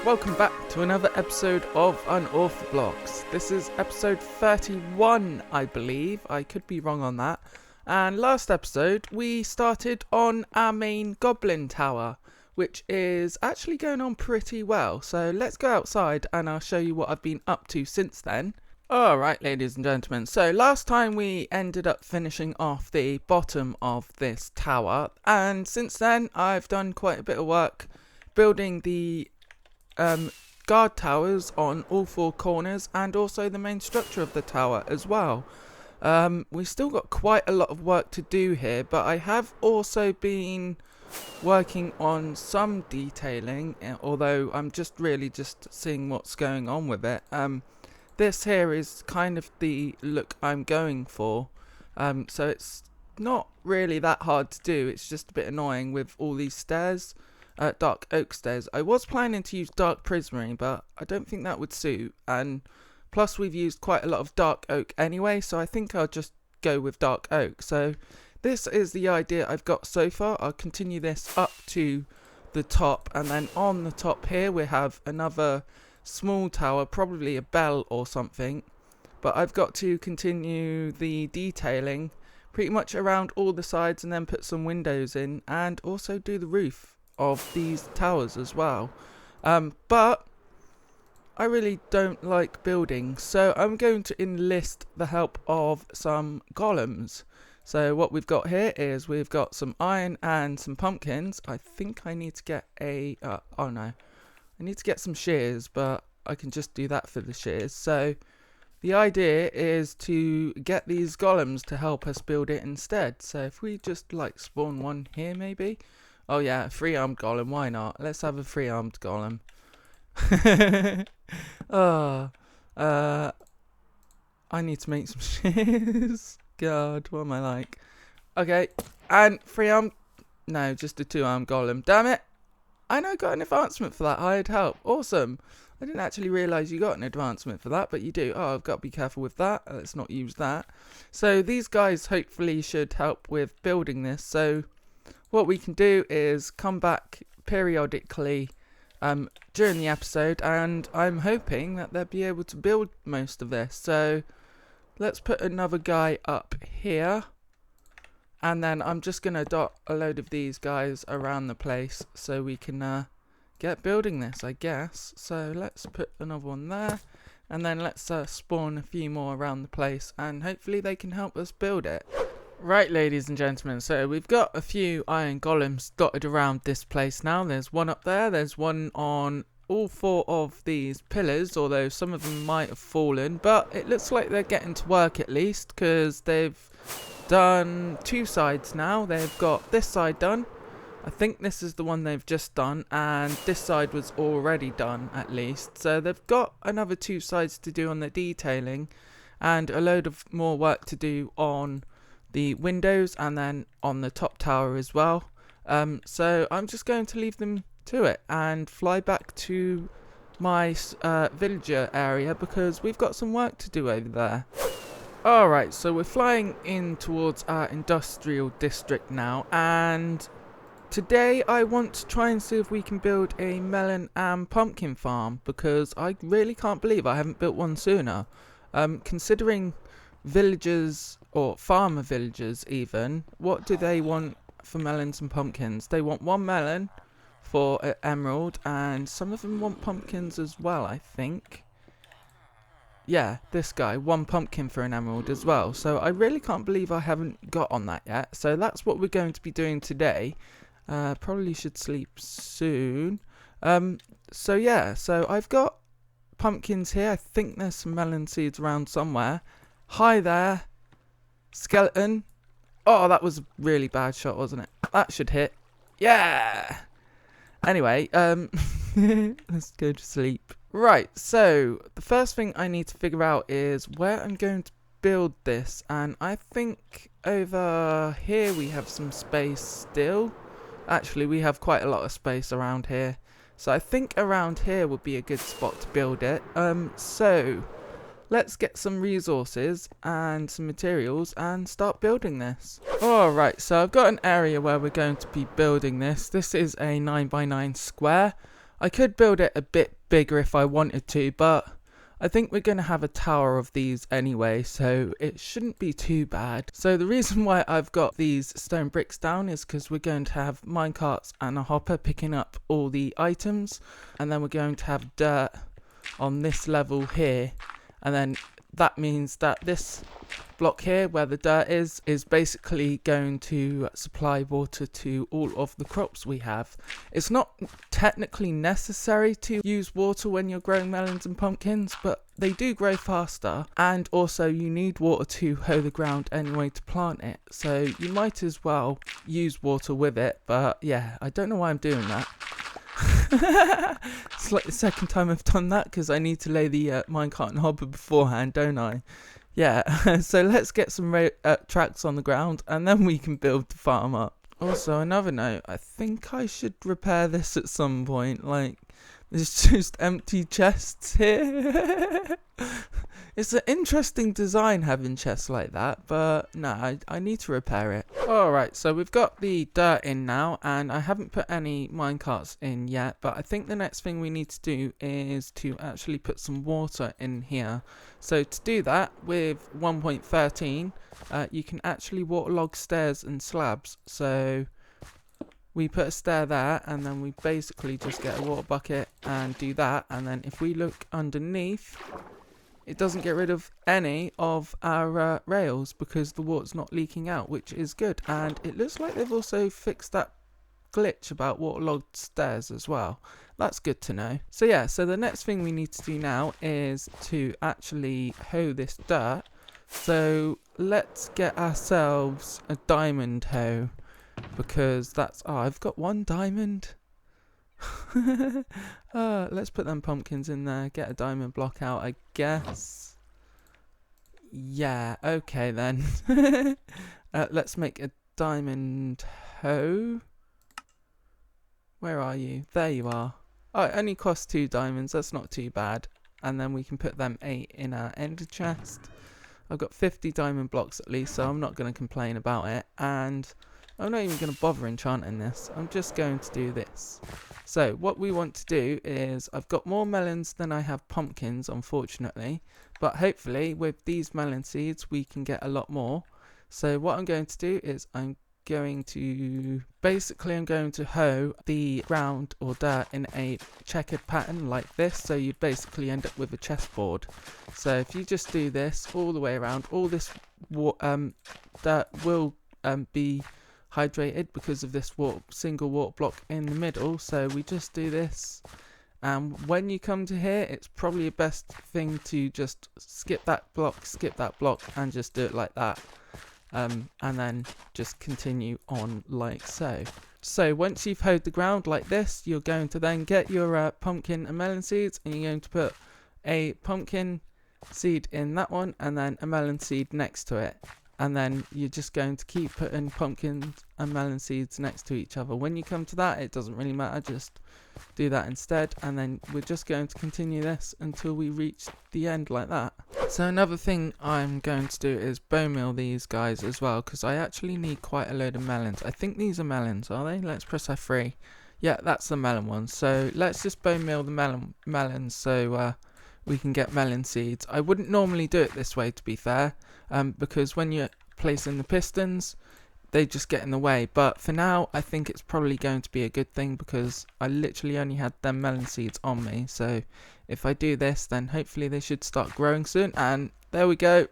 welcome back to another episode of UnorthoBlocks. This is episode 31, I believe. I could be wrong on that. And last episode, we started on our main goblin tower, which is actually going on pretty well. So let's go outside and I'll show you what I've been up to since then. Alright, ladies and gentlemen, so last time we ended up finishing off the bottom of this tower, and since then I've done quite a bit of work building the guard towers on all four corners and also the main structure of the tower as well. We've still got quite a lot of work to do here, but I have also been working on some detailing, although I'm just seeing what's going on with it. This here is kind of the look I'm going for, so it's not really that hard to do. It's just a bit annoying with all these stairs, dark oak stairs. I was planning to use dark prismarine, but I don't think that would suit, and plus we've used quite a lot of dark oak anyway, so I think I'll just go with dark oak. So this is the idea I've got so far. I'll continue this up to the top, and then on the top here we have another small tower, probably a bell or something, but I've got to continue the detailing pretty much around all the sides and then put some windows in and also do the roof of these towers as well. But I really don't like building, so I'm going to enlist the help of some golems. So what we've got here is we've got some iron and some pumpkins. I think I need to get a oh no, I need to get some shears, but I can just do that for the shears. So the idea is to get these golems to help us build it instead. So if we just like spawn one here maybe. Oh yeah, a 3-armed golem, why not? Let's have a 3-armed golem. I need to make some shears. God, what am I like? Okay, and 3-armed, no, just a 2-armed golem. Damn it. I know I got an advancement for that. Hired help. Awesome. I didn't actually realise you got an advancement for that, but you do. Oh, I've got to be careful with that. Let's not use that. So these guys hopefully should help with building this. So what we can do is come back periodically during the episode, and I'm hoping that they'll be able to build most of this. So let's put another guy up here. And then I'm just going to dot a load of these guys around the place so we can get building this, I guess. So let's put another one there. And then let's spawn a few more around the place. And hopefully they can help us build it. Right, ladies and gentlemen. So we've got a few iron golems dotted around this place now. There's one up there. There's one on all four of these pillars. Although some of them might have fallen. But it looks like they're getting to work at least. Because they've done two sides now. They've got this side done. I think this is the one they've just done, and this side was already done at least. So they've got another two sides to do on the detailing and a load of more work to do on the windows and then on the top tower as well. So I'm just going to leave them to it and fly back to my villager area because we've got some work to do over there. Alright, so we're flying in towards our industrial district now, and today I want to try and see if we can build a melon and pumpkin farm, because I really can't believe I haven't built one sooner. Considering villagers, or farmer villagers even, what do they want for melons and pumpkins? They want one melon for an emerald, and some of them want pumpkins as well, I think. Yeah, this guy, one pumpkin for an emerald as well. So I really can't believe I haven't got on that yet. So that's what we're going to be doing today. Probably should sleep soon. So yeah, so I've got pumpkins here. I think there's some melon seeds around somewhere. Hi there, skeleton. Oh, that was a really bad shot, wasn't it? That should hit. Yeah! Anyway, let's go to sleep. Right, so the first thing I need to figure out is where I'm going to build this, and I think over here we have some space still. Actually, we have quite a lot of space around here, so I think around here would be a good spot to build it. So let's get some resources and some materials and start building this. Alright, so I've got an area where we're going to be building this. This is a 9x9 square. I could build it a bit bigger if I wanted to, but I think we're going to have a tower of these anyway, so it shouldn't be too bad. So the reason why I've got these stone bricks down is because we're going to have minecarts and a hopper picking up all the items, and then we're going to have dirt on this level here, and then that means that this block here where the dirt is basically going to supply water to all of the crops we have. It's not technically necessary to use water when you're growing melons and pumpkins, but they do grow faster, and also you need water to hoe the ground anyway to plant it, so you might as well use water with it. But yeah, I don't know why I'm doing that. It's like the second time I've done that because I need to lay the minecart and hopper beforehand, don't I? Yeah, so let's get some tracks on the ground and then we can build the farm up. Also, another note, I think I should repair this at some point. Like, there's just empty chests here. It's an interesting design having chests like that, but no, I need to repair it. Alright, so we've got the dirt in now, and I haven't put any minecarts in yet, but I think the next thing we need to do is to actually put some water in here. So to do that, with 1.13, you can actually waterlog stairs and slabs. So we put a stair there, and then we basically just get a water bucket and do that, and then if we look underneath, it doesn't get rid of any of our rails because the water's not leaking out, which is good. And it looks like they've also fixed that glitch about waterlogged stairs as well. That's good to know. So yeah, so the next thing we need to do now is to actually hoe this dirt. So let's get ourselves a diamond hoe, because that's... oh, I've got one diamond. Let's put them pumpkins in there, get a diamond block out, I guess. Yeah, okay then. Let's make a diamond hoe. Where are you? There you are. Oh, it only costs 2 diamonds, that's not too bad. And then we can put them 8 in our ender chest. I've got 50 diamond blocks at least, so I'm not going to complain about it. And I'm not even going to bother enchanting this. I'm just going to do this. So what we want to do is, I've got more melons than I have pumpkins, unfortunately. But hopefully with these melon seeds we can get a lot more. So what I'm going to do is I'm going to hoe the ground or dirt in a checkered pattern like this. So you'd basically end up with a chessboard. So if you just do this all the way around, all this dirt will be hydrated because of this single water block in the middle. So we just do this, and when you come to here, it's probably the best thing to just skip that block and just do it like that, and then just continue on like so. So once you've hoed the ground like this, you're going to then get your pumpkin and melon seeds, and you're going to put a pumpkin seed in that one and then a melon seed next to it. And then you're just going to keep putting pumpkins and melon seeds next to each other. When you come to that, it doesn't really matter, just do that instead. And then we're just going to continue this until we reach the end like that. So another thing I'm going to do is bone meal these guys as well, because I actually need quite a load of melons. I think these are melons, are they? Let's press F3. Yeah, that's the melon one. So let's just bone meal the melons so we can get melon seeds. I wouldn't normally do it this way, to be fair, because when you're placing the pistons, they just get in the way. But for now, I think it's probably going to be a good thing because I literally only had them melon seeds on me. So if I do this, then hopefully they should start growing soon. And there we go.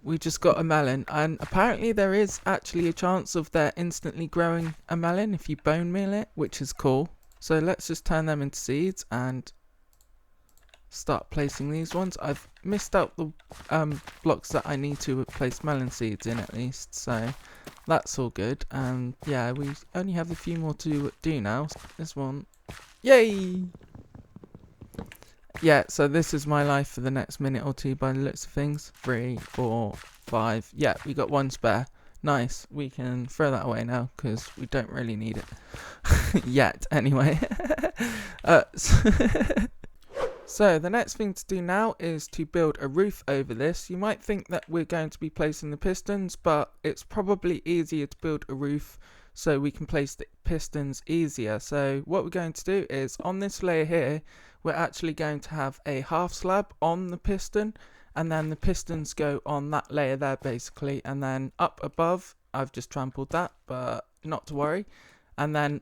We just got a melon. And apparently there is actually a chance of there instantly growing a melon if you bone meal it, which is cool. So let's just turn them into seeds and start placing these ones. I've missed out the blocks that I need to place melon seeds in at least, so that's all good. And yeah, we only have a few more to do now. This one, yay! Yeah, so this is my life for the next minute or two by the looks of things. 3, 4, 5. Yeah, we got 1 spare. Nice. We can throw that away now because we don't really need it yet anyway. So the next thing to do now is to build a roof over this. You might think that we're going to be placing the pistons, but it's probably easier to build a roof so we can place the pistons easier. So what we're going to do is on this layer here, we're actually going to have a half slab on the piston, and then the pistons go on that layer there basically, and then up above, I've just trampled that, but not to worry. And then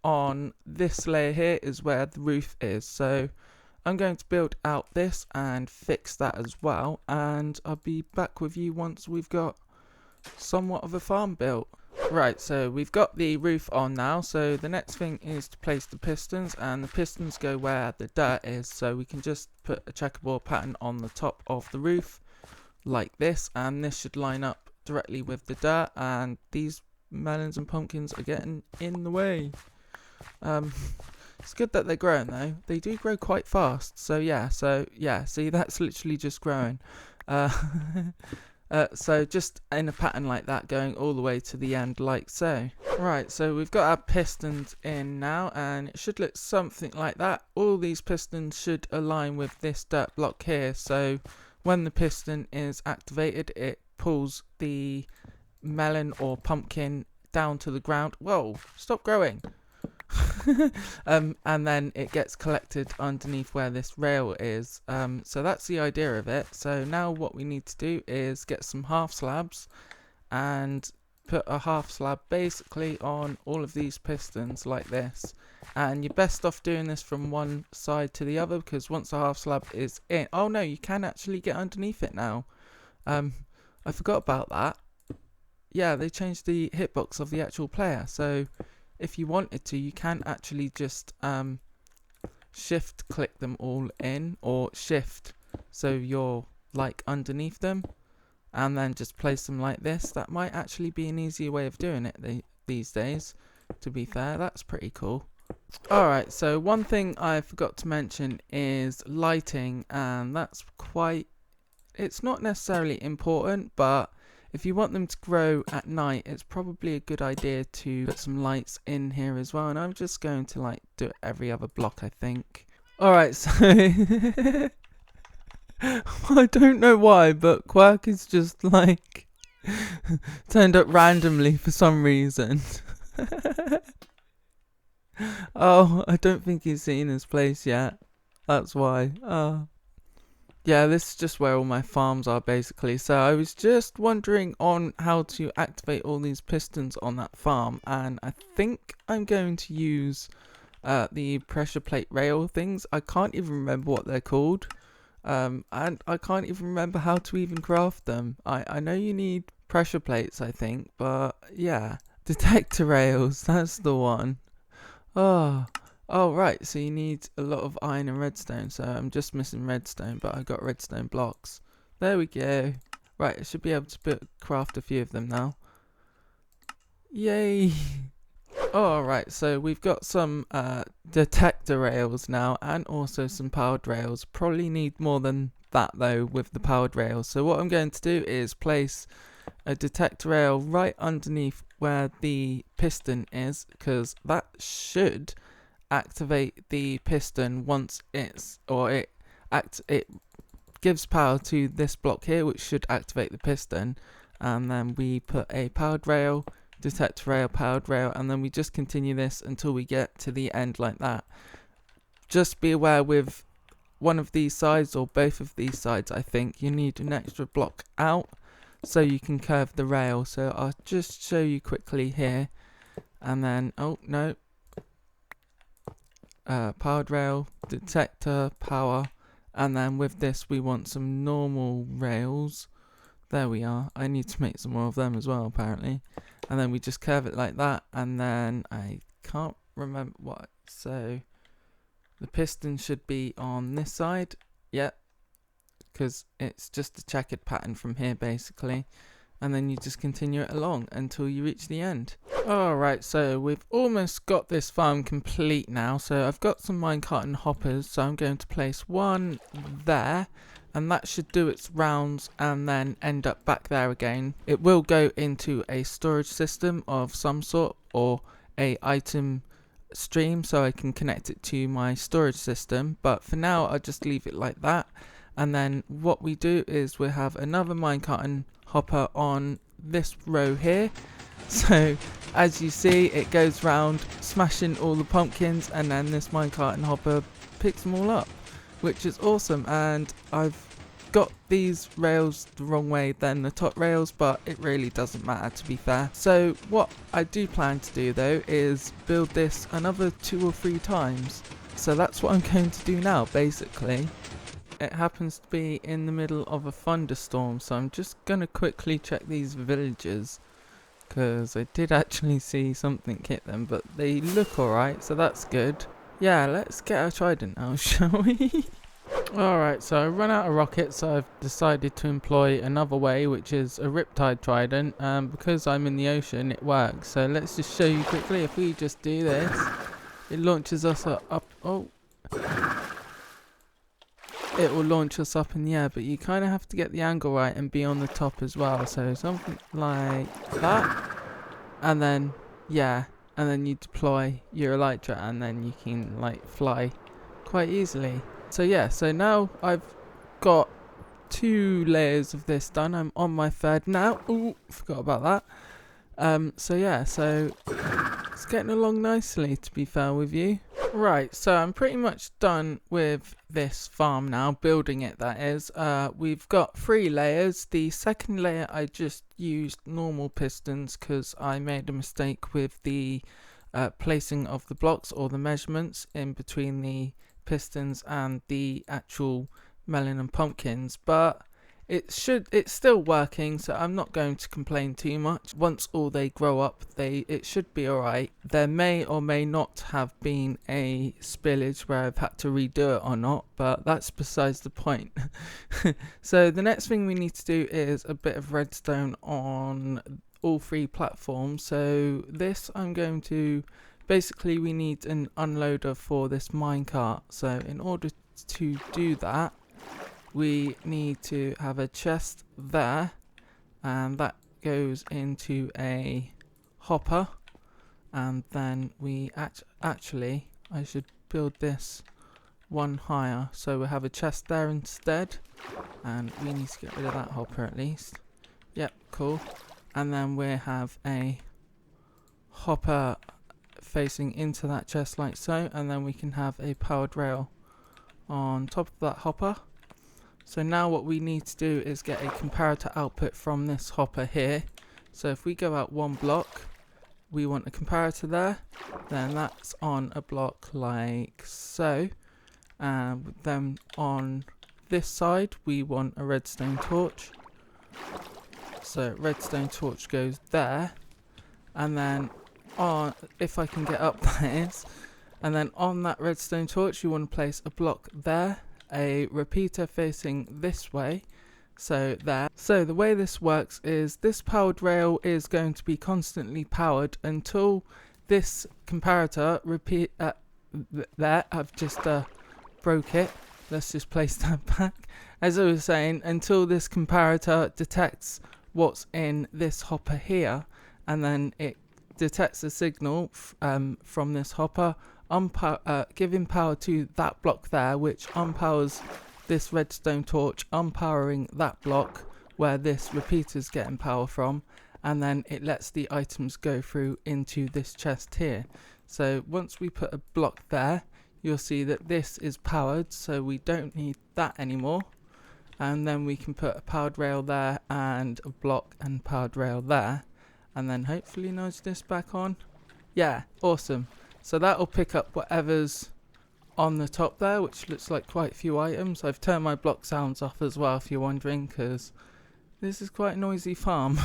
on this layer here is where the roof is. So I'm going to build out this and fix that as well, and I'll be back with you once we've got somewhat of a farm built. Right, so we've got the roof on now, so the next thing is to place the pistons, and the pistons go where the dirt is, so we can just put a checkerboard pattern on the top of the roof like this, and this should line up directly with the dirt, and these melons and pumpkins are getting in the way. It's good that they're growing though. They do grow quite fast, so yeah, see, that's literally just growing. So just in a pattern like that, going all the way to the end like so. Right, so we've got our pistons in now, and it should look something like that. All these pistons should align with this dirt block here, so when the piston is activated, it pulls the melon or pumpkin down to the ground. Whoa, stop growing. And then it gets collected underneath where this rail is. So that's the idea of it. So now what we need to do is get some half slabs and put a half slab basically on all of these pistons like this. And you're best off doing this from one side to the other, because once the half slab is in, oh no, you can actually get underneath it now. I forgot about that. Yeah, they changed the hitbox of the actual player, so if you wanted to, you can actually just shift click them all in, or shift so you're like underneath them, and then just place them like this. That might actually be an easier way of doing it these days, to be fair. That's pretty cool. Alright, so one thing I forgot to mention is lighting, and that's it's not necessarily important, but if you want them to grow at night, it's probably a good idea to put some lights in here as well. And I'm just going to like do it every other block, I think. Alright, so I don't know why, but Quirk is just like turned up randomly for some reason. Oh, I don't think he's seen his place yet. That's why. Yeah, this is just where all my farms are basically. So I was just wondering on how to activate all these pistons on that farm, and I think I'm going to use the pressure plate rail things. I can't even remember what they're called, and I can't even remember how to even craft them. I know you need pressure plates, I think, but yeah, detector rails, that's the one. Oh, right, so you need a lot of iron and redstone, so I'm just missing redstone, but I got redstone blocks. There we go. Right, I should be able to craft a few of them now. Yay! Alright, so we've got some detector rails now, and also some powered rails. Probably need more than that though with the powered rails. So what I'm going to do is place a detector rail right underneath where the piston is, because that should activate the piston once it gives power to this block here, which should activate the piston. And then we put a powered rail, detector rail, powered rail, and then we just continue this until we get to the end like that. Just be aware with one of these sides, or both of these sides, I think you need an extra block out so you can curve the rail. So I'll just show you quickly here, and then oh no, powered rail, detector, power, and then with this we want some normal rails. There we are. I need to make some more of them as well apparently, and then we just curve it like that, and then I can't remember what, so the piston should be on this side. Yep, because it's just a checkered pattern from here basically, and then you just continue it along until you reach the end. Alright, so we've almost got this farm complete now. So I've got some minecart and hoppers, so I'm going to place one there, and that should do its rounds and then end up back there again. It will go into a storage system of some sort, or a item stream, so I can connect it to my storage system, but for now I'll just leave it like that. And then what we do is we have another minecart and hopper on this row here, So as you see, it goes round smashing all the pumpkins, and then this minecart and hopper picks them all up, which is awesome. And I've got these rails the wrong way than the top rails, but it really doesn't matter, to be fair. So what I do plan to do though is build this another 2 or 3 times. So that's what I'm going to do now, basically. It happens to be in the middle of a thunderstorm, so I'm just gonna quickly check these villagers, because I did actually see something hit them, but they look alright, so that's good. Yeah, let's get our trident now, shall we? Alright, so I run out of rockets, so I've decided to employ another way, which is a riptide trident. Because I'm in the ocean, it works. So let's just show you quickly. If we just do this, it launches us up. Oh, it will launch us up in the air, but you kind of have to get the angle right and be on the top as well. So something like that, and then yeah, and then you deploy your elytra, and then you can like fly quite easily. So yeah, so now I've got 2 layers of this done. I'm on my 3rd now. Ooh, forgot about that. So yeah, so it's getting along nicely, to be fair with you. Right, so I'm pretty much done with this farm now, building it, that is. We've got 3 layers. The 2nd layer I just used normal pistons because I made a mistake with the placing of the blocks, or the measurements in between the pistons and the actual melon and pumpkins, but it's still working, so I'm not going to complain too much. Once all they grow up, it should be alright. There may or may not have been a spillage where I've had to redo it or not, but that's besides the point. So the next thing we need to do is a bit of redstone on all 3 platforms. So this I'm going to basically, we need an unloader for this minecart. So in order to do that, we need to have a chest there, and that goes into a hopper. And then we actually, I should build this one higher, so we'll have a chest there instead, and we need to get rid of that hopper at least. Yep, cool. And then we'll have a hopper facing into that chest like so, and then we can have a powered rail on top of that hopper. So now what we need to do is get a comparator output from this hopper here. So if we go out 1 block, we want a comparator there, then that's on a block like so. Then on this side we want a redstone torch, so redstone torch goes there, and then on, if I can get up, that is, and then on that redstone torch you want to place a block there, a repeater facing this way, so there. So the way this works is this powered rail is going to be constantly powered until this comparator there, I've just broke it, let's just place that back. As I was saying, until this comparator detects what's in this hopper here, and then it detects a signal from this hopper, giving power to that block there, which unpowers this redstone torch, unpowering that block where this repeater's getting power from, and then it lets the items go through into this chest here. So once we put a block there, you'll see that this is powered, so we don't need that anymore. And then we can put a powered rail there, and a block and powered rail there, and then hopefully nudge this back on. Yeah, awesome. So that will pick up whatever's on the top there, which looks like quite a few items. I've turned my block sounds off as well, if you're wondering, because this is quite a noisy farm.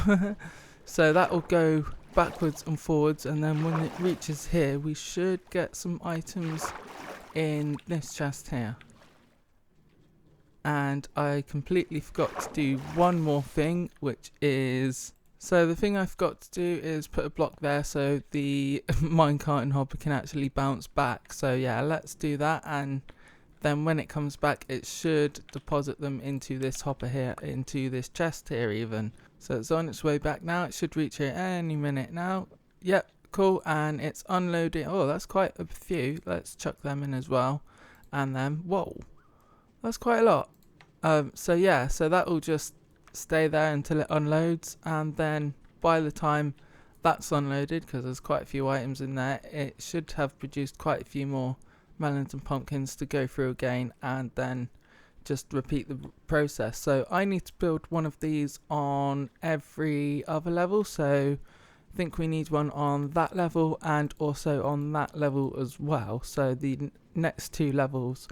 So that will go backwards and forwards, and then when it reaches here, we should get some items in this chest here. And I completely forgot to do one more thing, which is, so the thing I forgot to do is put a block there so the minecart and hopper can actually bounce back. So yeah, let's do that, and then when it comes back it should deposit them into this hopper here, into this chest here even. So it's on its way back now, it should reach here any minute now. Yep, cool, and it's unloading. Oh, that's quite a few. Let's chuck them in as well, and then whoa, that's quite a lot. So yeah, so that will just stay there until it unloads, and then by the time that's unloaded because there's quite a few items in there, it should have produced quite a few more melons and pumpkins to go through again and then just repeat the process. So I need to build one of these on every other level, so I think we need one on that level and also on that level as well, so the next 2 levels.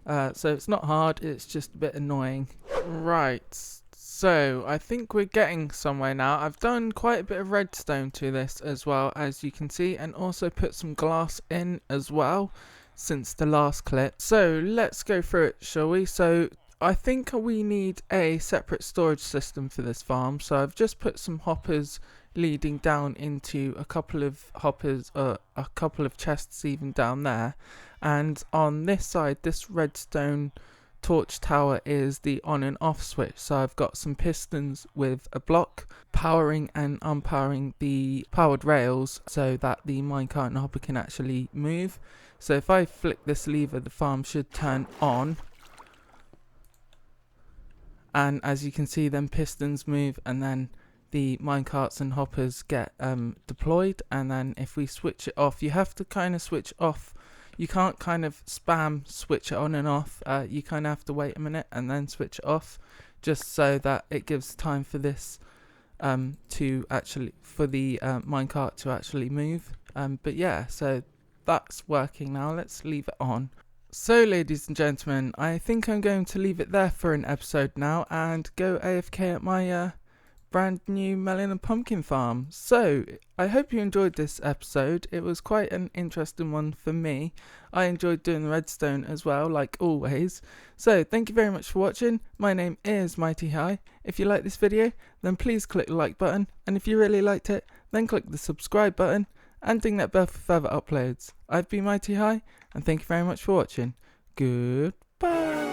So it's not hard, it's just a bit annoying. Right, so I think we're getting somewhere now. I've done quite a bit of redstone to this as well, as you can see, and also put some glass in as well since the last clip. So let's go through it, shall we? So I think we need a separate storage system for this farm, so I've just put some hoppers leading down into a couple of hoppers, a couple of chests even down there, and on this side, this redstone torch tower is the on and off switch. So I've got some pistons with a block powering and unpowering the powered rails so that the minecart and hopper can actually move. So if I flick this lever, the farm should turn on, and as you can see, then pistons move and then the minecarts and hoppers get deployed. And then if we switch it off, you have to kind of switch off. You can't kind of spam switch it on and off. You kind of have to wait a minute and then switch it off, just so that it gives time for this to actually, for the minecart to actually move. But yeah, so that's working now. Let's leave it on. So ladies and gentlemen, I think I'm going to leave it there for an episode now and go AFK at my brand new melon and pumpkin farm. So I hope you enjoyed this episode. It was quite an interesting one for me. I enjoyed doing the redstone as well, like always. So thank you very much for watching. My name is Mighty High. If you like this video, then please click the like button, and if you really liked it, then click the subscribe button and ding that bell for further uploads. I've been Mighty High, and thank you very much for watching. Goodbye.